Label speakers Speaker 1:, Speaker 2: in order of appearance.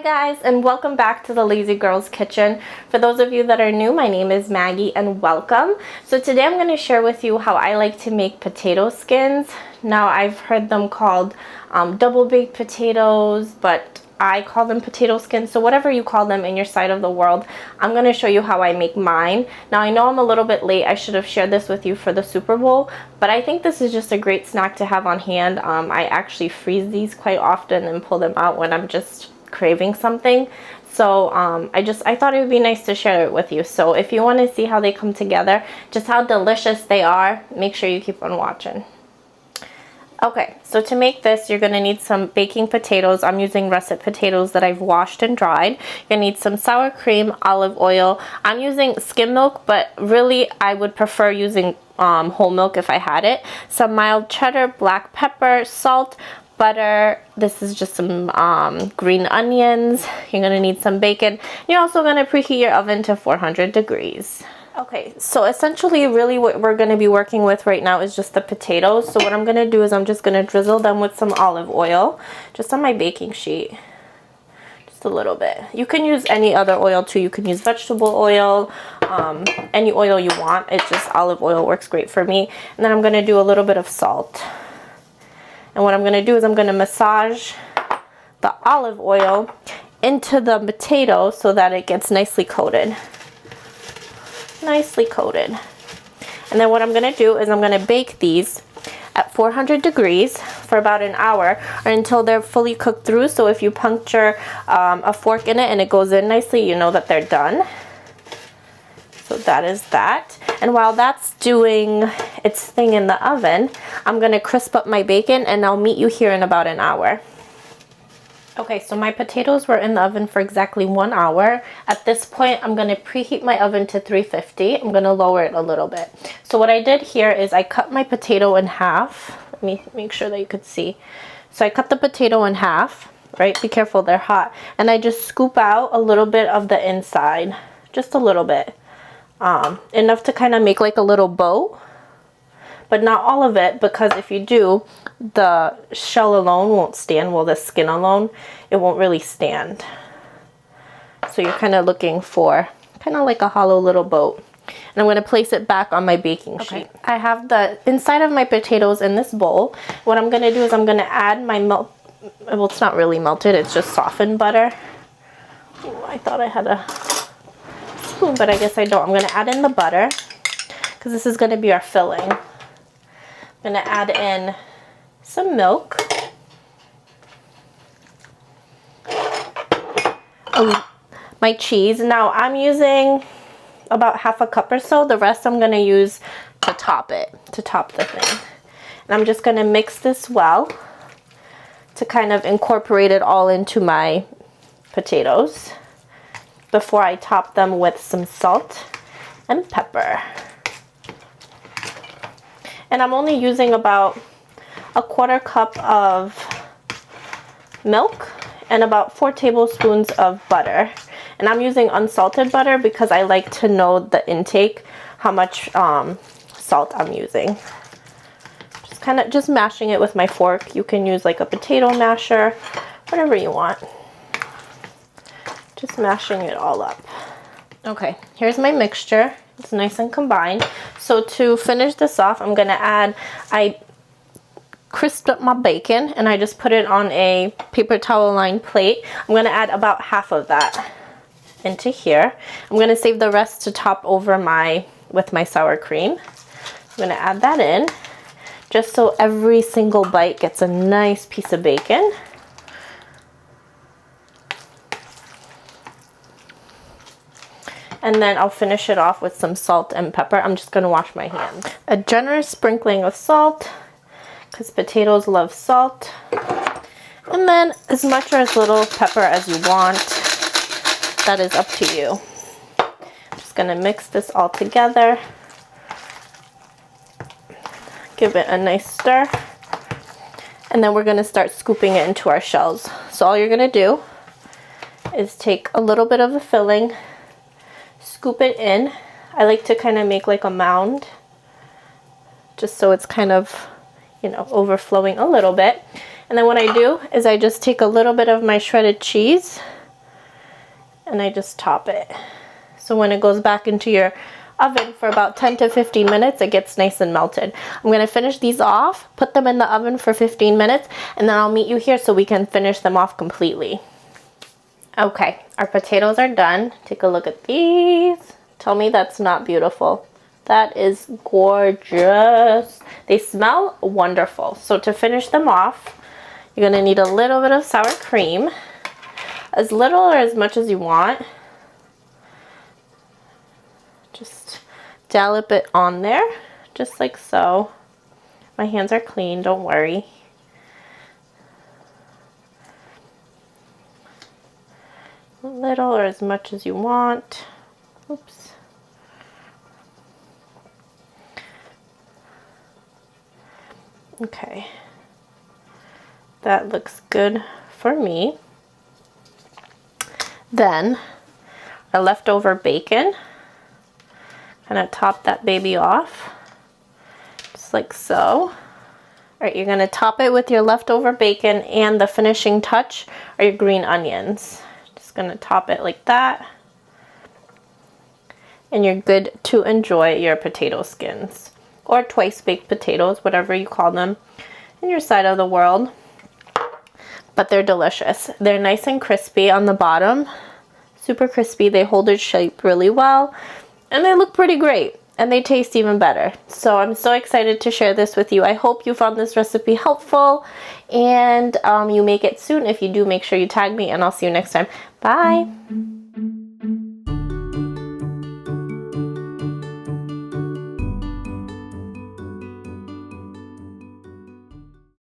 Speaker 1: guys, and welcome back to the Lazy Girls Kitchen. For those of you that are new, my name is Maggie and welcome. So today I'm going to share with you how I like to make potato skins. Now I've heard them called double baked potatoes, but I call them potato skins. So whatever you call them in your side of the world, I'm going to show you how I make mine. Now I know I'm a little bit late. I should have shared this with you for the Super Bowl, but I think this is just a great snack to have on hand. I actually freeze these quite often and pull them out when I'm just craving something. So I thought it would be nice to share it with you. So if you want to see how they come together, just how delicious they are, make sure you keep on watching. Okay, so to make this, you're going to need some baking potatoes. I'm using russet potatoes that I've washed and dried. You're going to need some sour cream, olive oil. I'm using skim milk, but really I would prefer using whole milk if I had it. Some mild cheddar, black pepper, salt, butter. This is just some green onions. You're going to need some bacon. You're also going to preheat your oven to 400 degrees. Okay, so essentially really what we're going to be working with right now is just the potatoes. So what I'm going to do is I'm just going to drizzle them with some olive oil just on my baking sheet. Just a little bit. You can use any other oil too. You can use vegetable oil, any oil you want. It's just olive oil works great for me. And then I'm going to do a little bit of salt. And what I'm going to do is I'm going to massage the olive oil into the potato so that it gets nicely coated. Nicely coated. And then what I'm going to do is I'm going to bake these at 400 degrees for about an hour or until they're fully cooked through. So if you puncture a fork in it and it goes in nicely, you know that they're done. So that is that. And while that's doing its thing in the oven, I'm going to crisp up my bacon and I'll meet you here in about an hour. Okay, so my potatoes were in the oven for exactly 1 hour. At this point, I'm going to preheat my oven to 350. I'm going to lower it a little bit. So what I did here is I cut my potato in half. Let me make sure that you could see. So I cut the potato in half, right? Be careful, they're hot. And I just scoop out a little bit of the inside, just a little bit. Enough to kind of make like a little bow, but not all of it, because if you do, the shell alone won't stand. Well, the skin alone, it won't really stand. So you're kind of looking for kind of like a hollow little boat. And I'm going to place it back on my baking sheet. I have the inside of my potatoes in this bowl. What I'm going to do is I'm going to add my well, it's not really melted, it's just softened butter. Ooh, I thought I had a spoon, but I guess I don't. I'm going to add in the butter because this is going to be our filling. I'm going to add in some milk. My cheese. Now I'm using about half a cup or so. The rest I'm going to use to top it, to top the thing. And I'm just going to mix this well to kind of incorporate it all into my potatoes before I top them with some salt and pepper. And I'm only using about a 1/4 cup of milk and about 4 tablespoons of butter. And I'm using unsalted butter because I like to know the intake, how much salt I'm using. Just kind of just mashing it with my fork. You can use like a potato masher, whatever you want. Just mashing it all up. Okay, here's my mixture. It's nice and combined. So to finish this off, I'm going to add, I crisped up my bacon and I just put it on a paper towel lined plate. I'm going to add about half of that into here. I'm going to save the rest to top over with my sour cream. I'm going to add that in just so every single bite gets a nice piece of bacon. And then I'll finish it off with some salt and pepper. I'm just going to wash my hands. A generous sprinkling of salt, because potatoes love salt. And then as much or as little pepper as you want. That is up to you. I'm just going to mix this all together. Give it a nice stir. And then we're going to start scooping it into our shells. So all you're going to do is take a little bit of the filling, scoop it in. I like to kind of make like a mound, just so it's kind of, you know, overflowing a little bit. And then what I do is I just take a little bit of my shredded cheese and I just top it. So when it goes back into your oven for about 10 to 15 minutes, it gets nice and melted. I'm going to finish these off, put them in the oven for 15 minutes, and then I'll meet you here so we can finish them off completely. Okay, our potatoes are done. Take a look at these. Tell me that's not beautiful. That is gorgeous. They smell wonderful. So to finish them off, you're going to need a little bit of sour cream. As little or as much as you want. Just dollop it on there, just like so. My hands are clean, don't worry. A little or as much as you want. Oops. Okay. That looks good for me. Then, our leftover bacon. Kind of top that baby off, just like so. All right, you're gonna top it with your leftover bacon, and the finishing touch are your green onions. Just gonna top it like that. And you're good to enjoy your potato skins, or twice baked potatoes, whatever you call them in your side of the world. But they're delicious. They're nice and crispy on the bottom, super crispy. They hold their shape really well. And they look pretty great, and they taste even better. So I'm so excited to share this with you. I hope you found this recipe helpful, and you make it soon. If you do, make sure you tag me, and I'll see you next time. Bye.